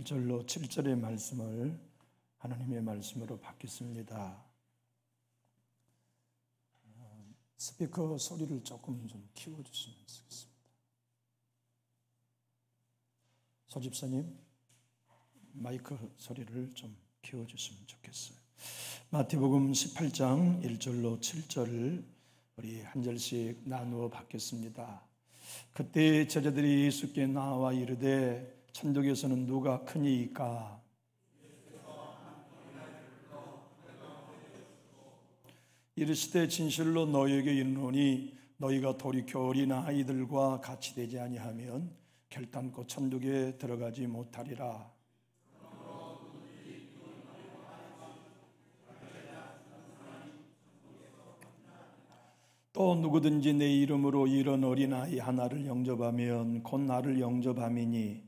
1절로 7절의 말씀을 하나님의 말씀으로 받겠습니다. 스피커 소리를 조금 좀 키워주시면 좋겠습니다. 소집사님, 마이크 소리를 좀 키워주시면 좋겠어요. 마태복음 18장 1절로 7절을 우리 한 절씩 나누어 받겠습니다. 그때 제자들이 예수께 나와 이르되 천국에서는 누가 크니이까? 이르시되 진실로 너희에게 이르노니 너희가 돌이켜 어린 아이들과 같이 되지 아니하면 결단코 천국에 들어가지 못하리라. 또 누구든지 내 이름으로 이런 어린아이 하나를 영접하면 곧 나를 영접함이니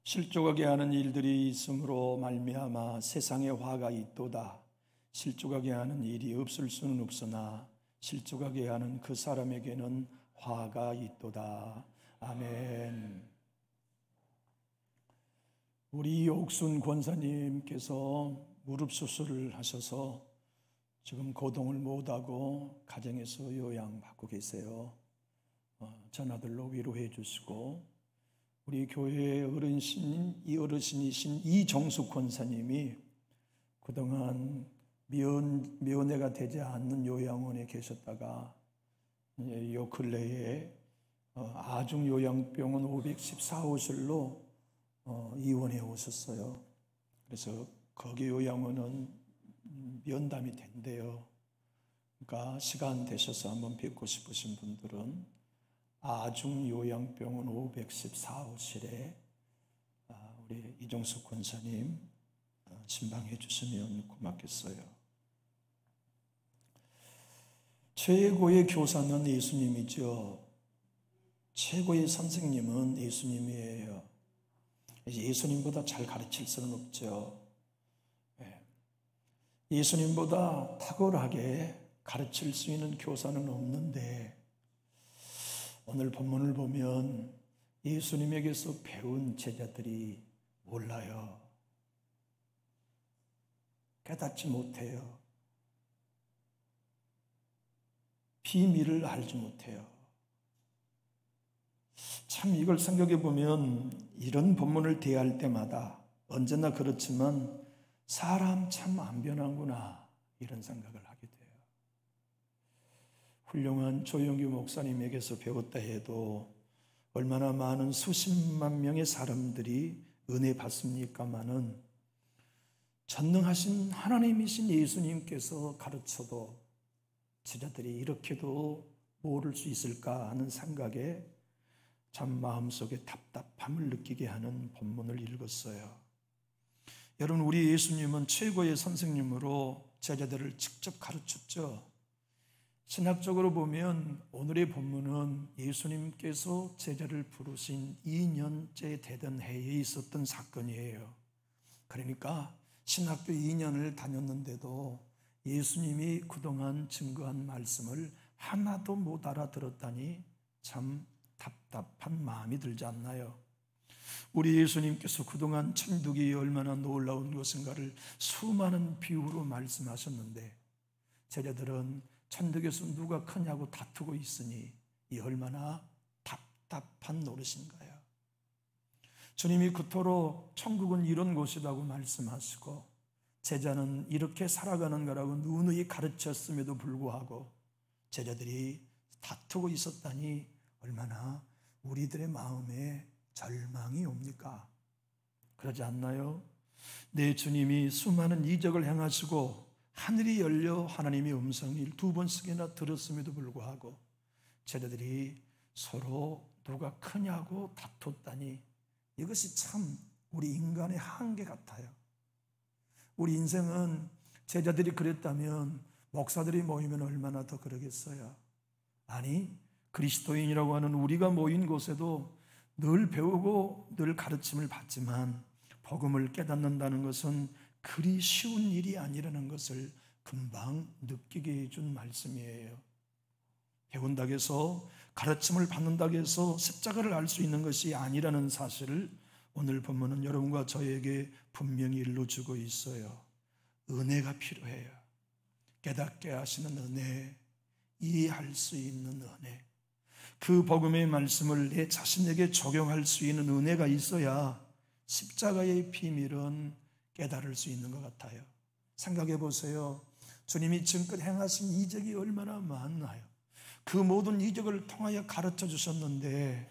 실족하게 하는 일들이 있으므로 말미암아 세상에 화가 있도다. 실족하게 하는 일이 없을 수는 없으나 실족하게 하는 그 사람에게는 화가 있도다. 아멘. 우리 옥순 권사님께서 무릎 수술을 하셔서 지금 거동을 못하고 가정에서 요양받고 계세요. 전하들로 위로해 주시고 우리 교회의 어르신이신 이정숙 권사님이 그동안 면회가 되지 않는 요양원에 계셨다가 요 근래에 아중요양병원 514호실로 입원해 오셨어요. 그래서 거기 요양원은 면담이 된대요. 그러니까 시간 되셔서 한번 뵙고 싶으신 분들은 아중요양병원 514호실에 우리 이종숙 권사님 신방해 주시면 고맙겠어요. 최고의 교사는 예수님이죠. 최고의 선생님은 예수님이에요. 예수님보다 잘 가르칠 수는 없죠. 예수님보다 탁월하게 가르칠 수 있는 교사는 없는데 오늘 본문을 보면 예수님에게서 배운 제자들이 몰라요. 깨닫지 못해요. 비밀을 알지 못해요. 참 이걸 생각해 보면 이런 본문을 대할 때마다 언제나 그렇지만 사람 참 안 변하구나 이런 생각을 하게 돼요. 훌륭한 조영규 목사님에게서 배웠다 해도 얼마나 많은 수십만 명의 사람들이 은혜 받습니까마는 전능하신 하나님이신 예수님께서 가르쳐도 제자들이 이렇게도 모를 수 있을까 하는 생각에 참 마음속에 답답함을 느끼게 하는 본문을 읽었어요. 여러분, 우리 예수님은 최고의 선생님으로 제자들을 직접 가르쳤죠. 신학적으로 보면 오늘의 본문은 예수님께서 제자를 부르신 2년째 되던 해에 있었던 사건이에요. 그러니까 신학교 2년을 다녔는데도 예수님이 그동안 증거한 말씀을 하나도 못 알아들었다니 참 답답한 마음이 들지 않나요? 우리 예수님께서 그동안 천국이 얼마나 놀라운 것인가를 수많은 비유로 말씀하셨는데 제자들은 천국에서 누가 크냐고 다투고 있으니 이 얼마나 답답한 노릇인가요? 주님이 그토록 천국은 이런 곳이라고 말씀하시고 제자는 이렇게 살아가는 거라고 누누이 가르쳤음에도 불구하고 제자들이 다투고 있었다니 얼마나 우리들의 마음에 절망이 옵니까? 그러지 않나요? 내 주님이 수많은 이적을 행하시고 하늘이 열려 하나님의 음성을 2번씩이나 들었음에도 불구하고 제자들이 서로 누가 크냐고 다퉜다니 이것이 참 우리 인간의 한계 같아요. 우리 인생은 제자들이 그랬다면 목사들이 모이면 얼마나 더 그러겠어요? 아니, 그리스도인이라고 하는 우리가 모인 곳에도 늘 배우고 늘 가르침을 받지만 복음을 깨닫는다는 것은 그리 쉬운 일이 아니라는 것을 금방 느끼게 해준 말씀이에요. 배운다고 해서, 가르침을 받는다고 해서 십자가를 알 수 있는 것이 아니라는 사실을 오늘 본문은 여러분과 저에게 분명히 일러주고 있어요. 은혜가 필요해요. 깨닫게 하시는 은혜, 이해할 수 있는 은혜, 그 복음의 말씀을 내 자신에게 적용할 수 있는 은혜가 있어야 십자가의 비밀은 깨달을 수 있는 것 같아요. 생각해 보세요. 주님이 지금껏 행하신 이적이 얼마나 많나요? 그 모든 이적을 통하여 가르쳐 주셨는데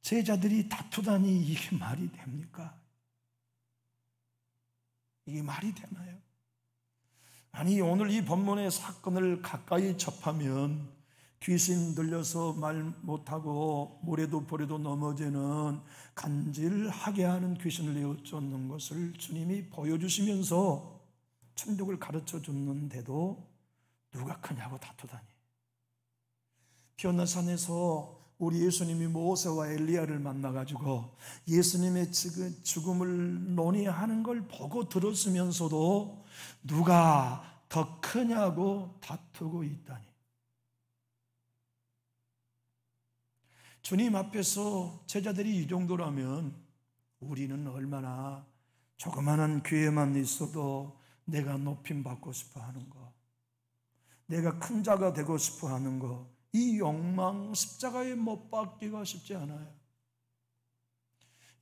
제자들이 다투다니 이게 말이 됩니까? 이게 말이 되나요? 아니, 오늘 이 본문의 사건을 가까이 접하면 귀신 들려서 말 못하고 모래도 보래도 넘어지는 간질하게 하는 귀신을 내어 쫓는 것을 주님이 보여주시면서 천국을 가르쳐 줬는데도 누가 크냐고 다투다니. 피오나산에서 우리 예수님이 모세와 엘리야를 만나가지고 예수님의 죽음을 논의하는 걸 보고 들었으면서도 누가 더 크냐고 다투고 있다니. 주님 앞에서 제자들이 이 정도라면 우리는 얼마나 조그마한 교회만 있어도 내가 높임 받고 싶어 하는 거, 내가 큰 자가 되고 싶어 하는 거, 이 욕망 십자가에 못 박기가 쉽지 않아요.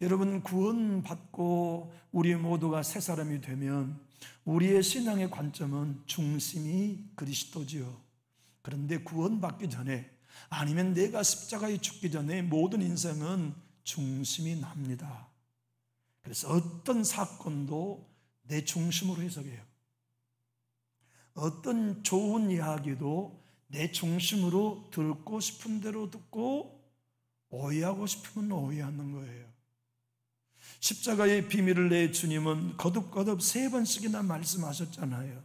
여러분, 구원받고 우리 모두가 새 사람이 되면 우리의 신앙의 관점은 중심이 그리스도지요. 그런데 구원받기 전에, 아니면 내가 십자가에 죽기 전에 모든 인생은 중심이 납니다. 그래서 어떤 사건도 내 중심으로 해석해요. 어떤 좋은 이야기도 내 중심으로 듣고 싶은 대로 듣고 오해하고 싶으면 오해하는 거예요. 십자가의 비밀을 내 주님은 거듭거듭 3번씩이나 말씀하셨잖아요.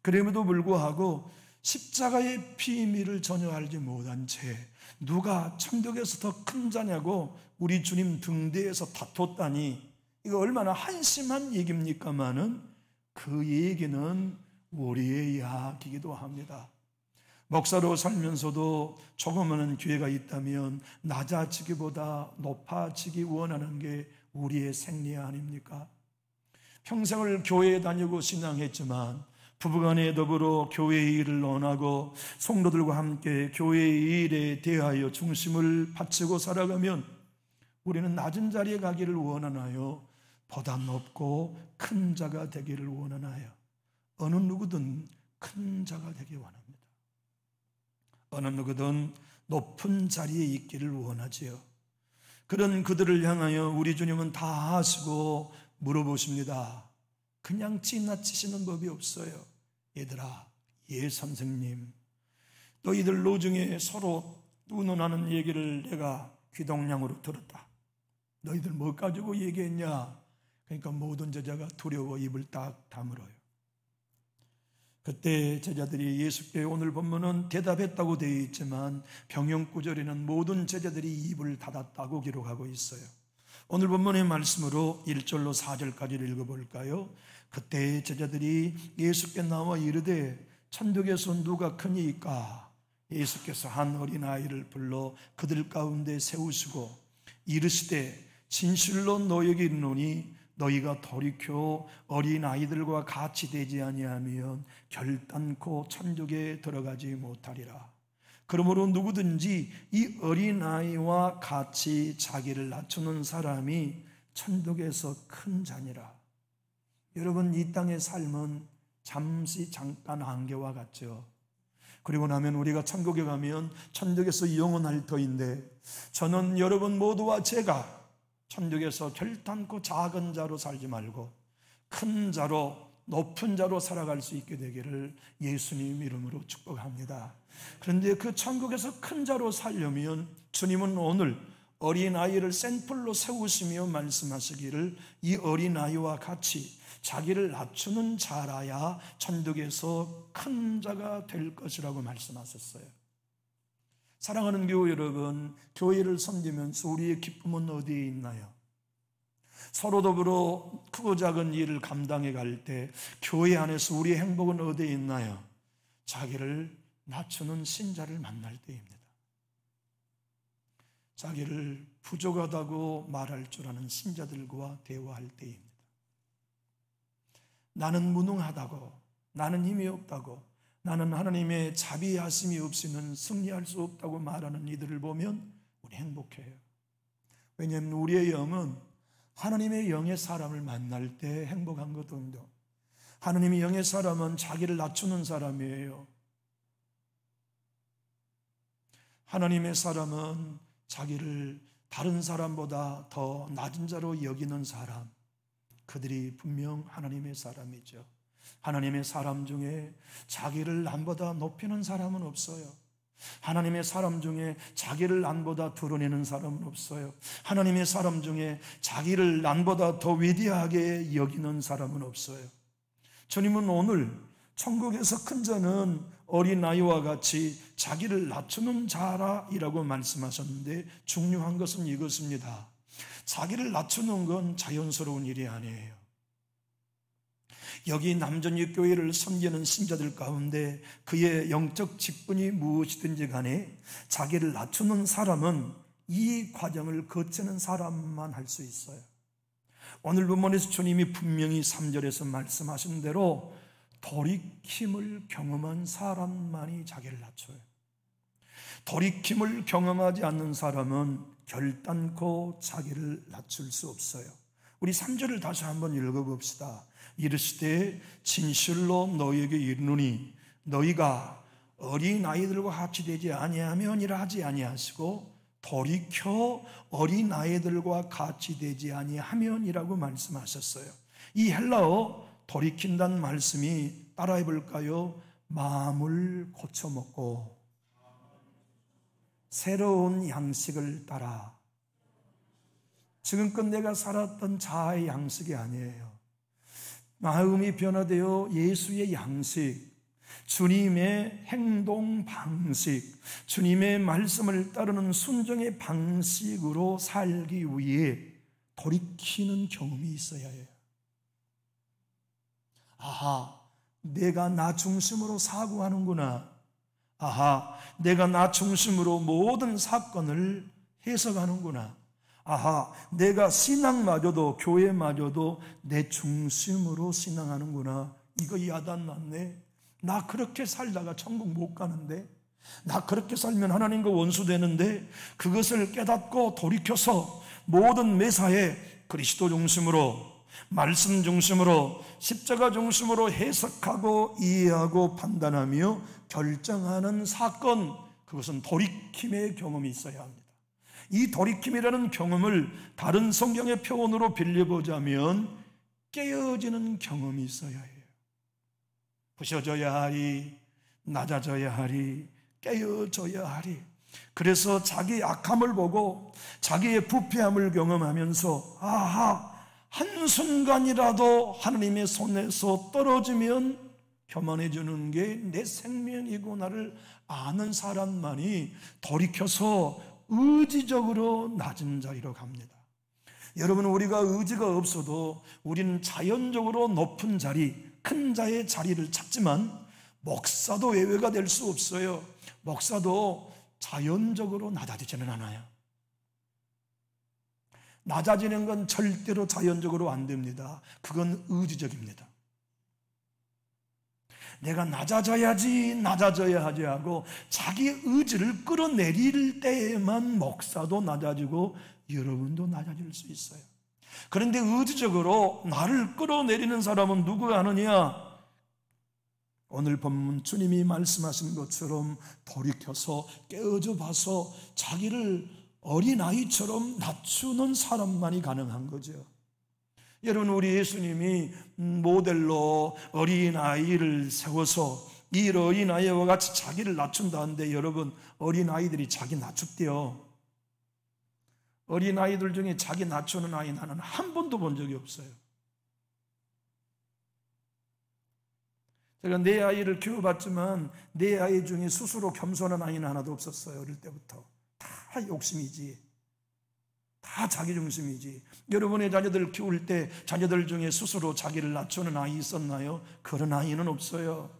그럼에도 불구하고 십자가의 비밀을 전혀 알지 못한 채 누가 천국에서 더 큰 자냐고 우리 주님 등대에서 다퉜다니, 이거 얼마나 한심한 얘기입니까마는 그 얘기는 우리의 이야기이기도 합니다. 목사로 살면서도 조그마한 기회가 있다면 낮아지기보다 높아지기 원하는 게 우리의 생리 아닙니까? 평생을 교회에 다니고 신앙했지만 부부간에 더불어 교회의 일을 논하고 성도들과 함께 교회의 일에 대하여 중심을 바치고 살아가면 우리는 낮은 자리에 가기를 원하나요? 보다 높고 큰 자가 되기를 원하나요? 어느 누구든 큰 자가 되기 원합니다. 어느 누구든 높은 자리에 있기를 원하지요. 그런 그들을 향하여 우리 주님은 다 하시고 물어보십니다. 그냥 지나치시는 법이 없어요. 얘들아, 예 선생님, 너희들 노중에 서로 의논하는 얘기를 내가 귀동냥으로 들었다. 너희들 뭐 가지고 얘기했냐? 그러니까 모든 제자가 두려워 입을 딱 다물어요. 그때 제자들이 예수께, 오늘 본문은 대답했다고 되어 있지만 병영구절에는 모든 제자들이 입을 닫았다고 기록하고 있어요. 오늘 본문의 말씀으로 1절로 4절까지 읽어볼까요? 그때 제자들이 예수께 나와 이르되 천국에서 누가 크니이까? 예수께서 한 어린아이를 불러 그들 가운데 세우시고 이르시되 진실로 너희에게 이르노니 너희가 돌이켜 어린아이들과 같이 되지 아니하면 결단코 천국에 들어가지 못하리라. 그러므로 누구든지 이 어린아이와 같이 자기를 낮추는 사람이 천국에서 큰 자니라. 여러분, 이 땅의 삶은 잠깐 한계와 같죠. 그리고 나면 우리가 천국에 가면 천국에서 영원할 터인데, 저는 여러분 모두와 제가 천국에서 결단코 작은 자로 살지 말고 큰 자로, 높은 자로 살아갈 수 있게 되기를 예수님 이름으로 축복합니다. 그런데 그 천국에서 큰 자로 살려면 주님은 오늘 어린아이를 샘플로 세우시며 말씀하시기를 이 어린아이와 같이 자기를 낮추는 자라야 천국에서 큰 자가 될 것이라고 말씀하셨어요. 사랑하는 교회 여러분, 교회를 섬기면서 우리의 기쁨은 어디에 있나요? 서로 더불어 크고 작은 일을 감당해 갈 때 교회 안에서 우리의 행복은 어디에 있나요? 자기를 낮추는 신자를 만날 때입니다. 자기를 부족하다고 말할 줄 아는 신자들과 대화할 때입니다. 나는 무능하다고, 나는 힘이 없다고, 나는 하나님의 자비하심이 없이는 승리할 수 없다고 말하는 이들을 보면 우리 행복해요. 왜냐하면 우리의 영은 하나님의 영의 사람을 만날 때 행복한 거거든요. 하나님의 영의 사람은 자기를 낮추는 사람이에요. 하나님의 사람은 자기를 다른 사람보다 더 낮은 자로 여기는 사람, 그들이 분명 하나님의 사람이죠. 하나님의 사람 중에 자기를 남보다 높이는 사람은 없어요. 하나님의 사람 중에 자기를 남보다 드러내는 사람은 없어요. 하나님의 사람 중에 자기를 남보다 더 위대하게 여기는 사람은 없어요. 주님은 오늘 천국에서 큰 자는 어린아이와 같이 자기를 낮추는 자라이라고 말씀하셨는데, 중요한 것은 이것입니다. 자기를 낮추는 건 자연스러운 일이 아니에요. 여기 남전육교회를 섬기는 신자들 가운데 그의 영적 직분이 무엇이든지 간에 자기를 낮추는 사람은 이 과정을 거치는 사람만 할 수 있어요. 오늘 본문에서 주님이 분명히 3절에서 말씀하신 대로 돌이킴을 경험한 사람만이 자기를 낮춰요. 돌이킴을 경험하지 않는 사람은 결단코 자기를 낮출 수 없어요. 우리 3절을 다시 한번 읽어봅시다. 이르시되 진실로 너희에게 이르노니 너희가 어린아이들과 같이 되지 아니하면이라 하지 아니하시고 돌이켜 어린아이들과 같이 되지 아니하면이라고 말씀하셨어요. 이 헬라어 돌이킨다는 말씀이 따라해 볼까요? 마음을 고쳐먹고 새로운 양식을 따라. 지금껏 내가 살았던 자아의 양식이 아니에요. 마음이 변화되어 예수의 양식, 주님의 행동 방식, 주님의 말씀을 따르는 순종의 방식으로 살기 위해 돌이키는 경험이 있어야 해요. 아하, 내가 나 중심으로 사고하는구나. 아하, 내가 나 중심으로 모든 사건을 해석하는구나. 아하, 내가 신앙마저도 교회마저도 내 중심으로 신앙하는구나. 이거 야단 났네. 나 그렇게 살다가 천국 못 가는데, 나 그렇게 살면 하나님과 원수 되는데, 그것을 깨닫고 돌이켜서 모든 매사에 그리스도 중심으로, 말씀 중심으로, 십자가 중심으로 해석하고 이해하고 판단하며 결정하는 사건, 그것은 돌이킴의 경험이 있어야 합니다. 이 돌이킴이라는 경험을 다른 성경의 표현으로 빌려보자면 깨어지는 경험이 있어야 해요. 부셔져야 하리, 낮아져야 하리, 깨어져야 하리. 그래서 자기 악함을 보고 자기의 부패함을 경험하면서 아하, 한순간이라도 하나님의 손에서 떨어지면 교만해지는 게 내 생명이구나를 아는 사람만이 돌이켜서 의지적으로 낮은 자리로 갑니다. 여러분, 우리가 의지가 없어도 우리는 자연적으로 높은 자리, 큰 자의 자리를 찾지만 목사도 예외가 될 수 없어요. 목사도 자연적으로 낮아지지는 않아요. 낮아지는 건 절대로 자연적으로 안 됩니다. 그건 의지적입니다. 내가 낮아져야지 하고 자기 의지를 끌어내릴 때에만 목사도 낮아지고 여러분도 낮아질 수 있어요. 그런데 의지적으로 나를 끌어내리는 사람은 누구가 하느냐? 오늘 본문 주님이 말씀하신 것처럼 돌이켜서 깨어져 봐서 자기를 어린아이처럼 낮추는 사람만이 가능한 거죠. 여러분, 우리 예수님이 모델로 어린아이를 세워서 이 어린아이와 같이 자기를 낮춘다는데, 여러분, 어린아이들이 자기 낮춥대요. 어린아이들 중에 자기 낮추는 아이 나는 한 번도 본 적이 없어요. 제가 내 아이를 키워봤지만 내 아이 중에 스스로 겸손한 아이는 하나도 없었어요. 어릴 때부터 다 욕심이지, 다 자기 중심이지. 여러분의 자녀들 키울 때 자녀들 중에 스스로 자기를 낮추는 아이 있었나요? 그런 아이는 없어요.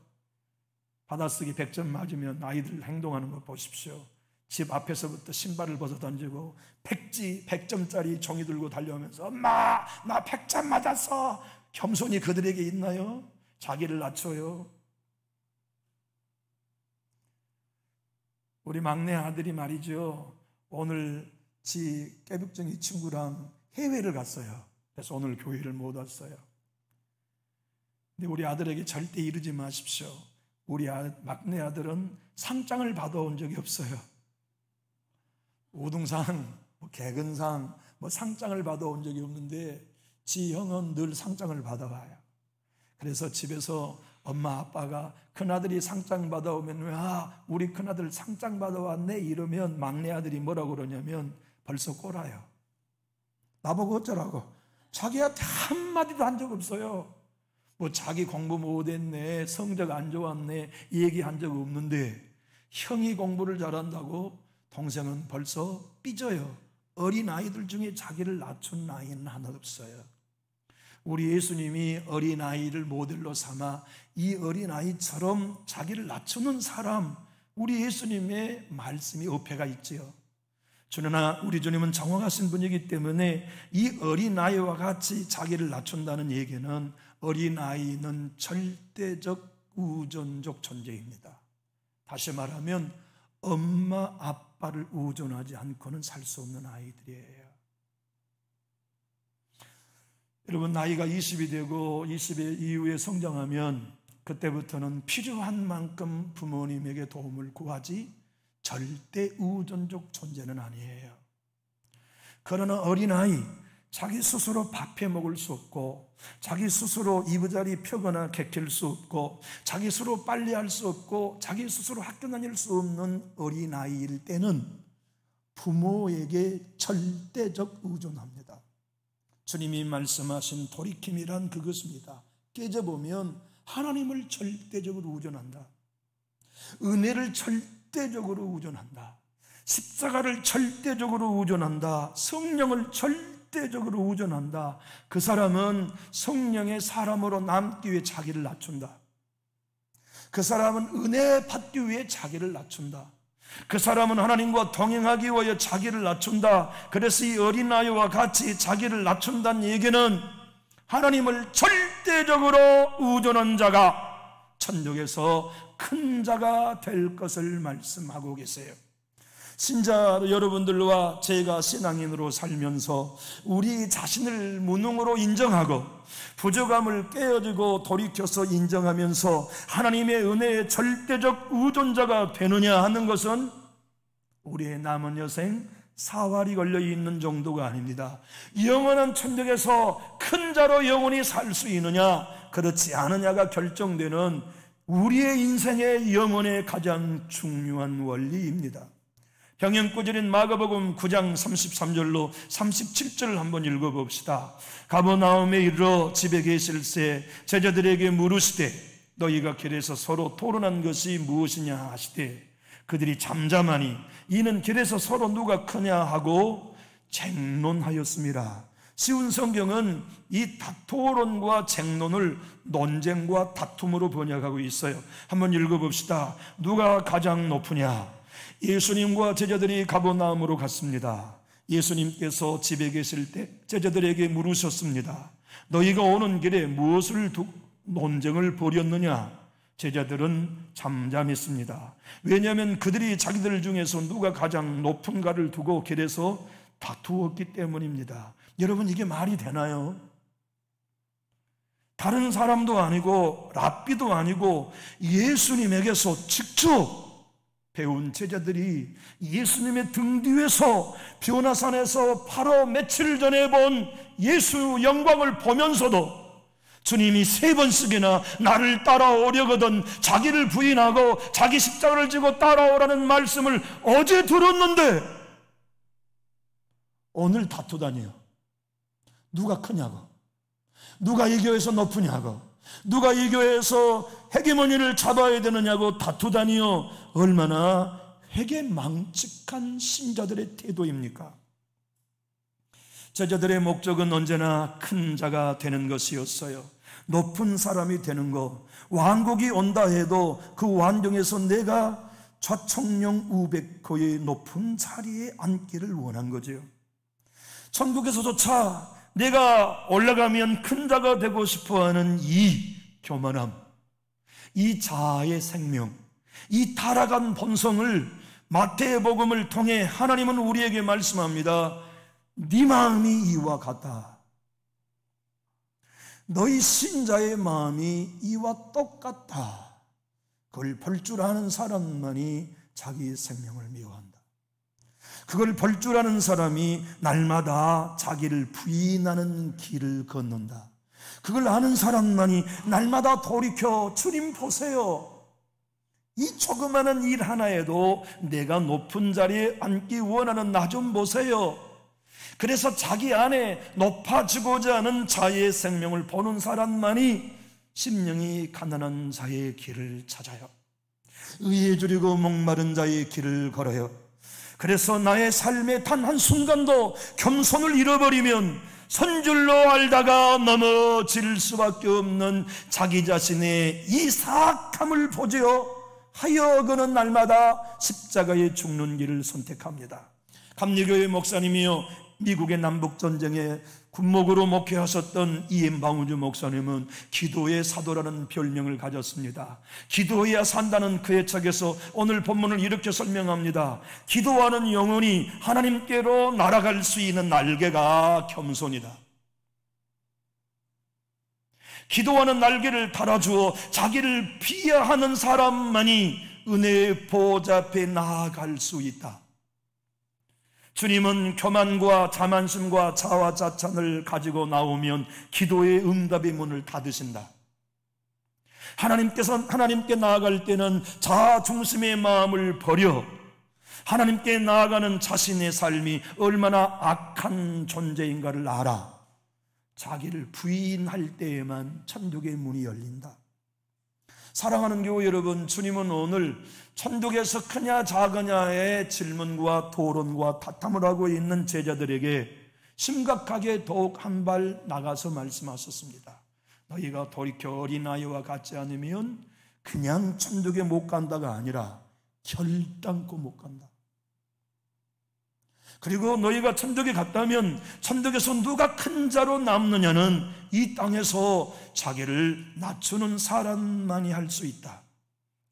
받아쓰기 100점 맞으면 아이들 행동하는 거 보십시오. 집 앞에서부터 신발을 벗어 던지고 백지 100점짜리 종이 들고 달려오면서 엄마 나 100점 맞았어. 겸손이 그들에게 있나요? 자기를 낮춰요. 우리 막내 아들이 말이죠, 오늘 지 깨북정이 친구랑 해외를 갔어요. 그래서 오늘 교회를 못 왔어요. 근데 우리 아들에게 절대 이러지 마십시오. 우리 막내 아들은 상장을 받아온 적이 없어요. 우등상, 개근상, 상장을 받아온 적이 없는데 지 형은 늘 상장을 받아와요. 그래서 집에서 엄마 아빠가 큰아들이 상장 받아오면 우리 큰아들 상장 받아왔네 이러면 막내 아들이 뭐라고 그러냐면 벌써 꼴아요. 나보고 어쩌라고. 자기한테 한마디도 한 적 없어요. 자기 공부 못했네, 성적 안 좋았네 이 얘기한 적 없는데 형이 공부를 잘한다고 동생은 벌써 삐져요. 어린아이들 중에 자기를 낮춘 아이는 하나도 없어요. 우리 예수님이 어린아이를 모델로 삼아 이 어린아이처럼 자기를 낮추는 사람, 우리 예수님의 말씀이 어폐가 있지요. 그러나 우리 주님은 정확하신 분이기 때문에 이 어린아이와 같이 자기를 낮춘다는 얘기는 어린아이는 절대적 우존적 존재입니다. 다시 말하면 엄마 아빠를 우존하지 않고는 살 수 없는 아이들이에요. 여러분, 나이가 20이 되고 20의 이후에 성장하면 그때부터는 필요한 만큼 부모님에게 도움을 구하지 절대 우존적 존재는 아니에요. 그러나 어린아이, 자기 스스로 밥해 먹을 수 없고 자기 스스로 이부자리 펴거나 개킬 수 없고 자기 스스로 빨래할 수 없고 자기 스스로 학교 다닐 수 없는 어린아이일 때는 부모에게 절대적 의존합니다. 주님이 말씀하신 돌이킴이란 그것입니다. 깨져보면 하나님을 절대적으로 의존한다. 은혜를 절대적으로 의존한다. 십자가를 절대적으로 의존한다. 성령을 절대적으로 의존한다. 그 사람은 성령의 사람으로 남기 위해 자기를 낮춘다. 그 사람은 은혜 받기 위해 자기를 낮춘다. 그 사람은 하나님과 동행하기 위해 자기를 낮춘다. 그래서 이 어린아이와 같이 자기를 낮춘다는 얘기는 하나님을 절대적으로 의존한 자가 천국에서 큰 자가 될 것을 말씀하고 계세요. 신자 여러분들과 제가 신앙인으로 살면서 우리 자신을 무능으로 인정하고 부족함을 깨어지고 돌이켜서 인정하면서 하나님의 은혜의 절대적 의존자가 되느냐 하는 것은 우리의 남은 여생 사활이 걸려있는 정도가 아닙니다. 영원한 천국에서 큰 자로 영원히 살 수 있느냐 그렇지 않느냐가 결정되는 우리의 인생의 영혼의 가장 중요한 원리입니다. 병행구절인 마가복음 9장 33절로 37절을 한번 읽어봅시다. 가버나움에 이르러 집에 계실새 제자들에게 물으시되 너희가 길에서 서로 토론한 것이 무엇이냐 하시되 그들이 잠잠하니 이는 길에서 서로 누가 크냐 하고 쟁론하였습니다. 쉬운 성경은 이 토론과 쟁론을 논쟁과 다툼으로 번역하고 있어요. 한번 읽어봅시다. 누가 가장 높으냐? 예수님과 제자들이 가버나움으로 갔습니다. 예수님께서 집에 계실 때 제자들에게 물으셨습니다. 너희가 오는 길에 무엇을 논쟁을 벌였느냐? 제자들은 잠잠했습니다. 왜냐하면 그들이 자기들 중에서 누가 가장 높은가를 두고 길에서 다투었기 때문입니다. 여러분, 이게 말이 되나요? 다른 사람도 아니고 랍비도 아니고 예수님에게서 직접 배운 제자들이 예수님의 등 뒤에서 변화산에서 바로 며칠 전에 본 예수 영광을 보면서도 주님이 3번씩이나 나를 따라오려거든 자기를 부인하고 자기 십자가를 지고 따라오라는 말씀을 어제 들었는데 오늘 다투다니요. 누가 크냐고, 누가 이 교회에서 높으냐고, 누가 이 교회에서 헤게모니를 잡아야 되느냐고 다투다니요. 얼마나 회개망측한 신자들의 태도입니까? 제자들의 목적은 언제나 큰 자가 되는 것이었어요. 높은 사람이 되는 것, 왕국이 온다 해도 그 왕정에서 내가 좌청령 우백호의 높은 자리에 앉기를 원한 거죠. 천국에서조차 내가 올라가면 큰 자가 되고 싶어하는 이 교만함, 이 자아의 생명, 이 타락한 본성을 마태복음을 통해 하나님은 우리에게 말씀합니다. 네 마음이 이와 같다. 너희 신자의 마음이 이와 똑같다. 그걸 볼 줄 아는 사람만이 자기 생명을 미워한다. 그걸 볼 줄 아는 사람이 날마다 자기를 부인하는 길을 걷는다. 그걸 아는 사람만이 날마다 돌이켜 주님 보세요. 이 조그마한 일 하나에도 내가 높은 자리에 앉기 원하는 나 좀 보세요. 그래서 자기 안에 높아지고자 하는 자의 생명을 보는 사람만이 심령이 가난한 자의 길을 찾아요. 의에 주리고 목마른 자의 길을 걸어요. 그래서 나의 삶의 단 한순간도 겸손을 잃어버리면 선줄로 알다가 넘어질 수밖에 없는 자기 자신의 이 사악함을 보지요 하여 그는 날마다 십자가에 죽는 길을 선택합니다. 감리교회 목사님이요, 미국의 남북전쟁에 군목으로 목회하셨던 이엠바우즈 목사님은 기도의 사도라는 별명을 가졌습니다. 기도해야 산다는 그의 책에서 오늘 본문을 이렇게 설명합니다. 기도하는 영혼이 하나님께로 날아갈 수 있는 날개가 겸손이다. 기도하는 날개를 달아주어 자기를 비하하는 사람만이 은혜의 보좌 앞에 나아갈 수 있다. 주님은 교만과 자만심과 자화자찬을 가지고 나오면 기도의 응답의 문을 닫으신다. 하나님께 나아갈 때는 자아 중심의 마음을 버려 하나님께 나아가는 자신의 삶이 얼마나 악한 존재인가를 알아 자기를 부인할 때에만 천국의 문이 열린다. 사랑하는 교회 여러분, 주님은 오늘 천국에서 크냐 작으냐의 질문과 토론과 다툼을 하고 있는 제자들에게 심각하게 더욱 한 발 나가서 말씀하셨습니다. 너희가 돌이켜 어린아이와 같지 않으면 그냥 천국에 못 간다가 아니라 결단코 못 간다. 그리고 너희가 천국에 갔다면 천국에서 누가 큰 자로 남느냐는 이 땅에서 자기를 낮추는 사람만이 할 수 있다.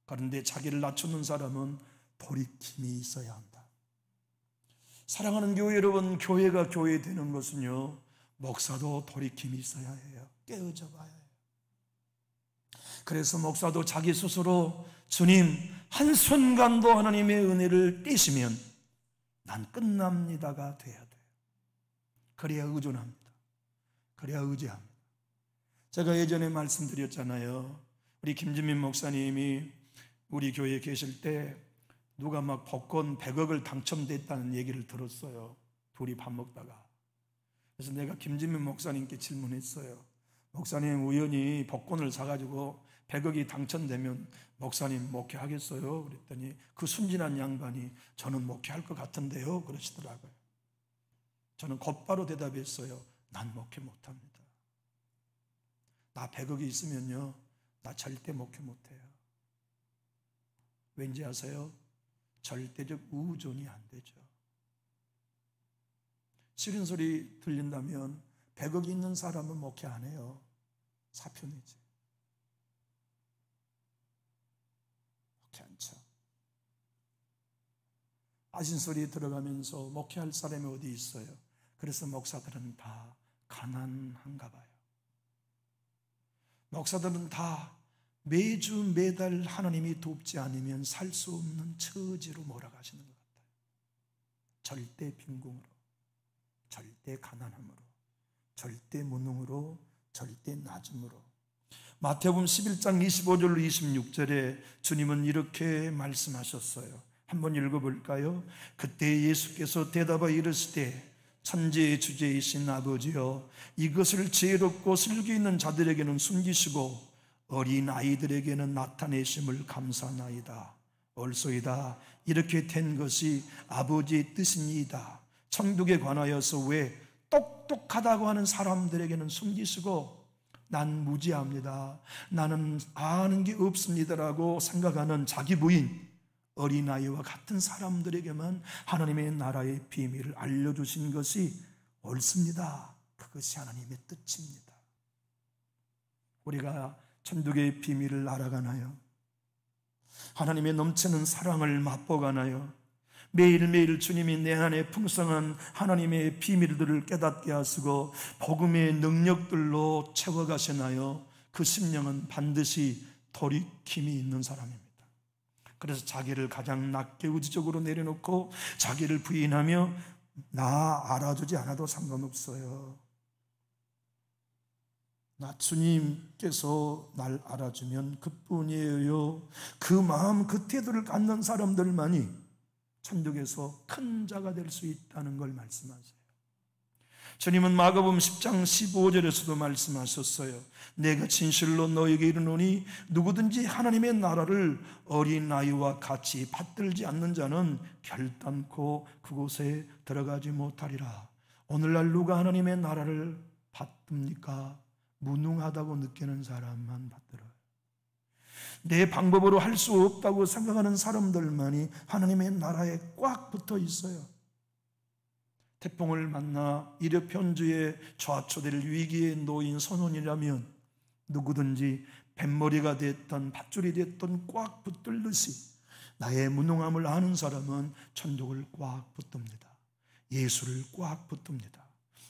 그런데 자기를 낮추는 사람은 돌이킴이 있어야 한다. 사랑하는 교회 여러분, 교회가 교회 되는 것은요, 목사도 돌이킴이 있어야 해요. 깨어져 봐야 해요. 그래서 목사도 자기 스스로 주님, 한순간도 하나님의 은혜를 떼시면 난 끝납니다가 돼야 돼요. 그래야 의존합니다. 그래야 의지합니다. 제가 예전에 말씀드렸잖아요. 우리 김진민 목사님이 우리 교회에 계실 때 누가 막 복권 100억을 당첨됐다는 얘기를 들었어요. 둘이 밥 먹다가. 그래서 내가 김진민 목사님께 질문했어요. 목사님, 우연히 복권을 사가지고 100억이 당첨되면 목사님 목회하겠어요? 그랬더니 그 순진한 양반이 저는 목회할 것 같은데요? 그러시더라고요. 저는 곧바로 대답했어요. 난 목회 못합니다. 나 100억이 있으면요, 나 절대 목회 못해요. 왠지 아세요? 절대적 우존이 안 되죠. 싫은 소리 들린다면 100억이 있는 사람은 목회 안 해요. 사표내지. 목회 안 쳐. 아신 소리 들어가면서 목회할 사람이 어디 있어요? 그래서 목사들은 다 가난한가 봐요. 목사들은 다 매주 매달 하나님이 돕지 않으면 살 수 없는 처지로 몰아가시는 것 같아요. 절대 빈궁으로, 절대 가난함으로, 절대 무능으로, 절대 낮음으로. 마태복음 11장 25절로 26절에 주님은 이렇게 말씀하셨어요. 한번 읽어볼까요? 그때 예수께서 대답하여 이르시되 천지의 주제이신 아버지여, 이것을 지혜롭고 슬기 있는 자들에게는 숨기시고 어린 아이들에게는 나타내심을 감사나이다. 옳소이다. 이렇게 된 것이 아버지의 뜻입니다. 천국에 관하여서 왜 똑똑하다고 하는 사람들에게는 숨기시고 난 무지합니다, 나는 아는 게 없습니다라고 생각하는 자기 부인, 어린아이와 같은 사람들에게만 하나님의 나라의 비밀을 알려주신 것이 옳습니다. 그것이 하나님의 뜻입니다. 우리가 천국의 비밀을 알아가나요? 하나님의 넘치는 사랑을 맛보가나요? 매일매일 주님이 내 안에 풍성한 하나님의 비밀들을 깨닫게 하시고 복음의 능력들로 채워가시나요? 그 심령은 반드시 돌이킴이 있는 사람입니다. 그래서 자기를 가장 낮게 의지적으로 내려놓고 자기를 부인하며 나 알아주지 않아도 상관없어요, 나 주님께서 날 알아주면 그뿐이에요, 그 마음 그 태도를 갖는 사람들만이 천국에서 큰 자가 될 수 있다는 걸 말씀하세요. 주님은 마가복음 10장 15절에서도 말씀하셨어요. 내가 진실로 너에게 이르노니 누구든지 하나님의 나라를 어린아이와 같이 받들지 않는 자는 결단코 그곳에 들어가지 못하리라. 오늘날 누가 하나님의 나라를 받듭니까? 무능하다고 느끼는 사람만 받들어요. 내 방법으로 할 수 없다고 생각하는 사람들만이 하나님의 나라에 꽉 붙어 있어요. 태풍을 만나 이력편주에 좌초될 위기에 놓인 선원이라면 누구든지 뱃머리가 됐던 밧줄이 됐던 꽉 붙들듯이 나의 무능함을 아는 사람은 천국을 꽉 붙듭니다. 예수를 꽉 붙듭니다.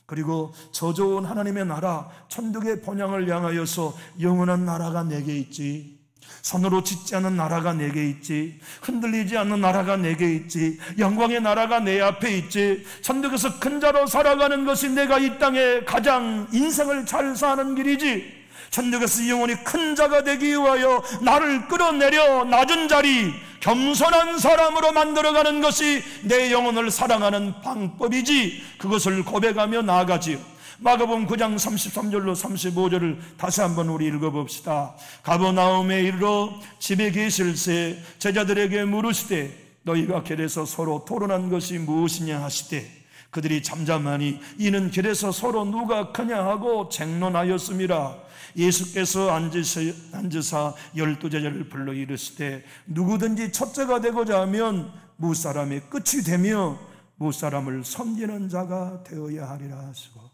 그리고 저 좋은 하나님의 나라 천국의 본향을 향하여서 영원한 나라가 내게 있지, 손으로 짓지 않은 나라가 내게 있지, 흔들리지 않는 나라가 내게 있지, 영광의 나라가 내 앞에 있지, 천국에서 큰 자로 살아가는 것이 내가 이 땅에 가장 인생을 잘 사는 길이지, 천국에서 영원히 큰 자가 되기 위하여 나를 끌어내려 낮은 자리, 겸손한 사람으로 만들어가는 것이 내 영혼을 사랑하는 방법이지, 그것을 고백하며 나아가지요. 마가복음 9장 33절로 35절을 다시 한번 우리 읽어봅시다. 가버나움에 이르러 집에 계실새 제자들에게 물으시되 너희가 길에서 서로 토론한 것이 무엇이냐 하시되 그들이 잠잠하니 이는 길에서 서로 누가 크냐 하고 쟁론하였음이라. 예수께서 앉으사 12제자를 불러 이르시되 누구든지 첫째가 되고자 하면 무사람의 끝이 되며 무사람을 섬기는 자가 되어야 하리라 하시고,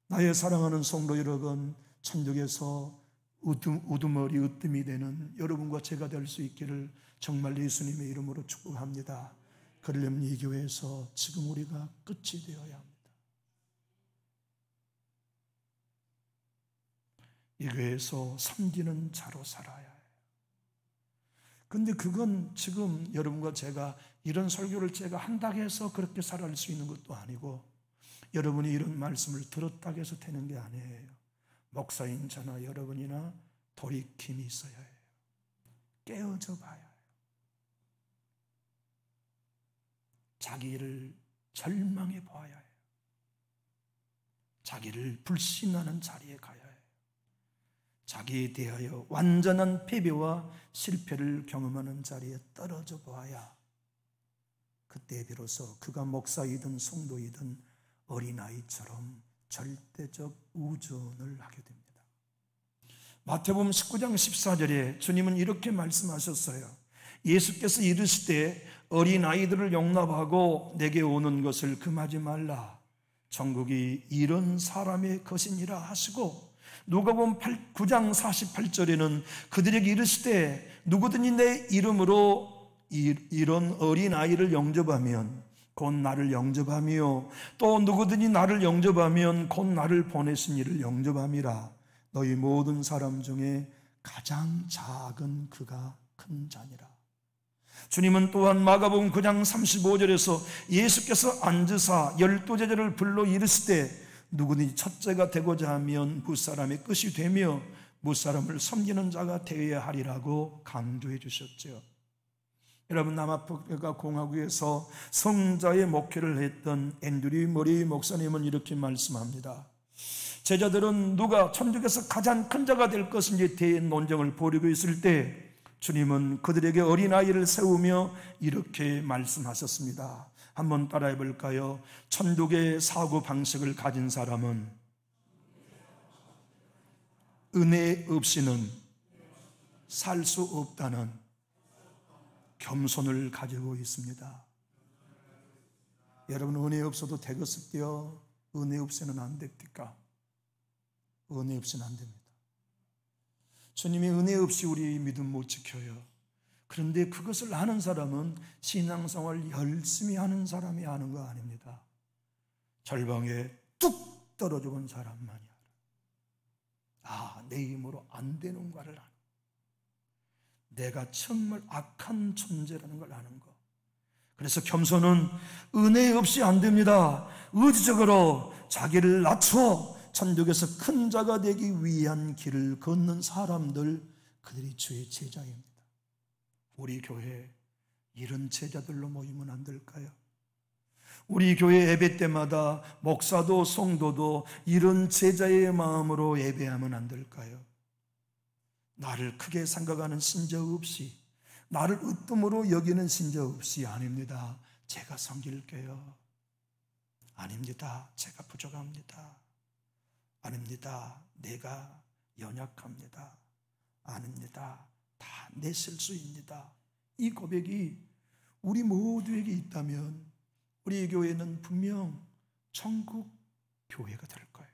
나의 사랑하는 성도 여러분, 천국에서 우두머리 으뜸이 되는 여러분과 제가 될 수 있기를 정말 예수님의 이름으로 축복합니다. 그러려면 이 교회에서 지금 우리가 끝이 되어야 합니다. 이 교회에서 섬기는 자로 살아야 해요. 근데 그건 지금 여러분과 제가 이런 설교를 제가 한다고 해서 그렇게 살아갈 수 있는 것도 아니고, 여러분이 이런 말씀을 들었다고 해서 되는 게 아니에요. 목사인 저나 여러분이나 돌이킴이 있어야 해요. 깨어져 봐야 해요. 자기를 절망해 보아야 해요. 자기를 불신하는 자리에 가야 해요. 자기에 대하여 완전한 패배와 실패를 경험하는 자리에 떨어져 보아야 그때 비로소 그가 목사이든 성도이든 어린아이처럼 절대적 우존을 하게 됩니다. 마태복음 19장 14절에 주님은 이렇게 말씀하셨어요. 예수께서 이르시되 어린아이들을 용납하고 내게 오는 것을 금하지 말라. 천국이 이런 사람의 것이니라 하시고, 누가복음 9장 48절에는 그들에게 이르시되 누구든지 내 이름으로 이런 어린아이를 영접하면 곧 나를 영접하며 또 누구든지 나를 영접하면 곧 나를 보내신 이를 영접함이라. 너희 모든 사람 중에 가장 작은 그가 큰 자니라. 주님은 또한 마가복음 9장 35절에서 예수께서 앉으사 12제자를 불러 이르시되 누구든지 첫째가 되고자 하면 무사람의 끝이 되며 무사람을 섬기는 자가 되어야 하리라고 강조해 주셨죠. 여러분, 남아프리카 공화국에서 성자의 목회를 했던 앤드류 머리 목사님은 이렇게 말씀합니다. 제자들은 누가 천국에서 가장 큰 자가 될 것인지 대논쟁을 벌이고 있을 때 주님은 그들에게 어린아이를 세우며 이렇게 말씀하셨습니다. 한번 따라해 볼까요? 천국의 사고 방식을 가진 사람은 은혜 없이는 살 수 없다는 겸손을 가지고 있습니다. 여러분, 은혜 없어도 되겠습니까? 은혜 없이는 안 됩니까? 은혜 없이는 안 됩니다. 주님의 은혜 없이 우리 믿음 못 지켜요. 그런데 그것을 아는 사람은 신앙생활 열심히 하는 사람이 아는 거 아닙니다. 절방에 뚝 떨어져 본 사람만이 알아. 아, 내 힘으로 안 되는 거를 아는 거. 내가 정말 악한 존재라는 걸 아는 거. 그래서 겸손은 은혜 없이 안 됩니다. 의지적으로 자기를 낮춰 천국에서 큰 자가 되기 위한 길을 걷는 사람들, 그들이 주의 제자입니다. 우리 교회 이런 제자들로 모이면 안 될까요? 우리 교회 예배 때마다 목사도 성도도 이런 제자의 마음으로 예배하면 안 될까요? 나를 크게 생각하는 신자 없이, 나를 으뜸으로 여기는 신자 없이, 아닙니다. 제가 섬길게요. 아닙니다. 제가 부족합니다. 아닙니다. 내가 연약합니다. 아닙니다. 다 내 실수입니다. 이 고백이 우리 모두에게 있다면 우리 교회는 분명 천국 교회가 될 거예요.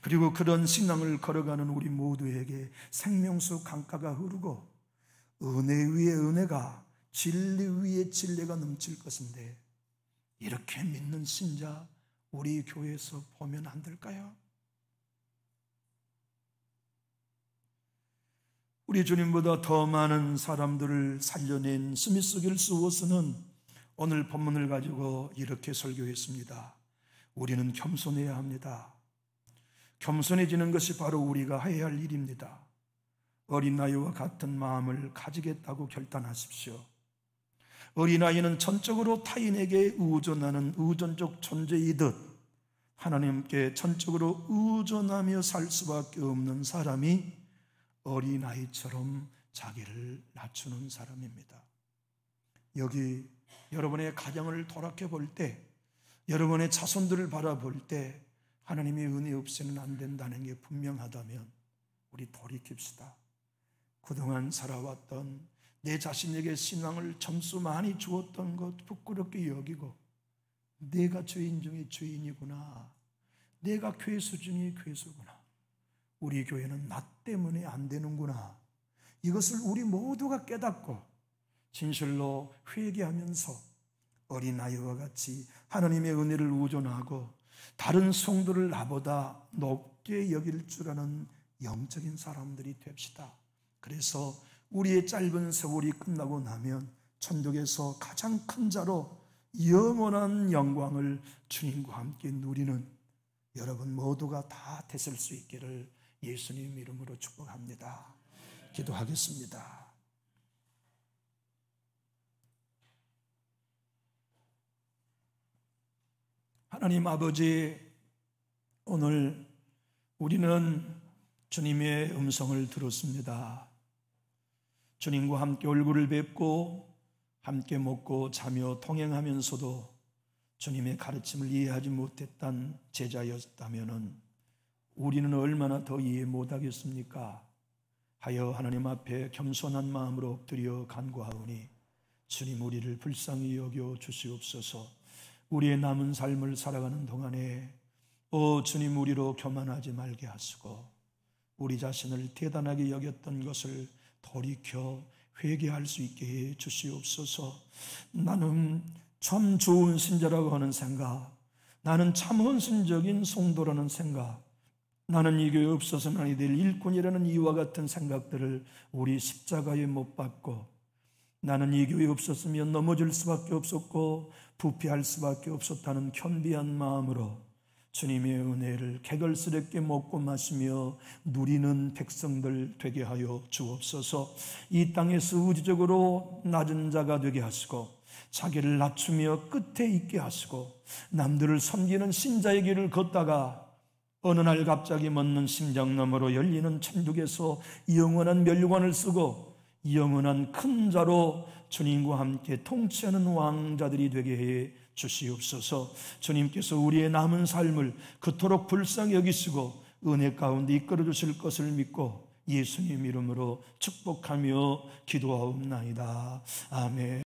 그리고 그런 신앙을 걸어가는 우리 모두에게 생명수 강가가 흐르고 은혜 위에 은혜가, 진리 위에 진리가 넘칠 것인데, 이렇게 믿는 신자 우리 교회에서 보면 안 될까요? 우리 주님보다 더 많은 사람들을 살려낸 스미스 길스워스는 오늘 본문을 가지고 이렇게 설교했습니다. 우리는 겸손해야 합니다. 겸손해지는 것이 바로 우리가 해야 할 일입니다. 어린아이와 같은 마음을 가지겠다고 결단하십시오. 어린아이는 전적으로 타인에게 의존하는 의존적 존재이듯 하나님께 전적으로 의존하며 살 수밖에 없는 사람이 어린아이처럼 자기를 낮추는 사람입니다. 여기 여러분의 가정을 돌아켜 볼 때, 여러분의 자손들을 바라볼 때 하나님의 은혜 없이는 안 된다는 게 분명하다면 우리 돌이킵시다. 그동안 살아왔던 내 자신에게 신앙을 점수 많이 주었던 것 부끄럽게 여기고, 내가 죄인 중에 죄인이구나, 내가 괴수 중에 괴수구나, 우리 교회는 나 때문에 안 되는구나, 이것을 우리 모두가 깨닫고 진실로 회개하면서 어린아이와 같이 하나님의 은혜를 의존하고 다른 성도를 나보다 높게 여길 줄 아는 영적인 사람들이 됩시다. 그래서 우리의 짧은 세월이 끝나고 나면 천국에서 가장 큰 자로 영원한 영광을 주님과 함께 누리는 여러분 모두가 다 되실 수 있기를 예수님 이름으로 축복합니다. 기도하겠습니다. 하나님 아버지, 오늘 우리는 주님의 음성을 들었습니다. 주님과 함께 얼굴을 뵙고 함께 먹고 자며 동행하면서도 주님의 가르침을 이해하지 못했던 제자였다면 우리는 얼마나 더 이해 못하겠습니까? 하여 하나님 앞에 겸손한 마음으로 엎드려 간구하오니 주님, 우리를 불쌍히 여겨 주시옵소서. 우리의 남은 삶을 살아가는 동안에 주님, 우리로 교만하지 말게 하시고 우리 자신을 대단하게 여겼던 것을 돌이켜 회개할 수 있게 해 주시옵소서. 나는 참 좋은 신자라고 하는 생각, 나는 참 헌신적인 성도라는 생각, 나는 이 교회에 없어서는 아니 될 일꾼이라는 이와 같은 생각들을 우리 십자가에 못 박고, 나는 이 교회에 없었으면 넘어질 수밖에 없었고 부패할 수밖에 없었다는 겸비한 마음으로 주님의 은혜를 개걸스럽게 먹고 마시며 누리는 백성들 되게 하여 주옵소서. 이 땅에서 의지적으로 낮은 자가 되게 하시고 자기를 낮추며 끝에 있게 하시고 남들을 섬기는 신자의 길을 걷다가 어느 날 갑자기 멎는 심장 너머로 열리는 천국에서 영원한 멸류관을 쓰고 영원한 큰 자로 주님과 함께 통치하는 왕자들이 되게 해 주시옵소서. 주님께서 우리의 남은 삶을 그토록 불쌍히 여기시고 은혜 가운데 이끌어 주실 것을 믿고 예수님 이름으로 축복하며 기도하옵나이다. 아멘.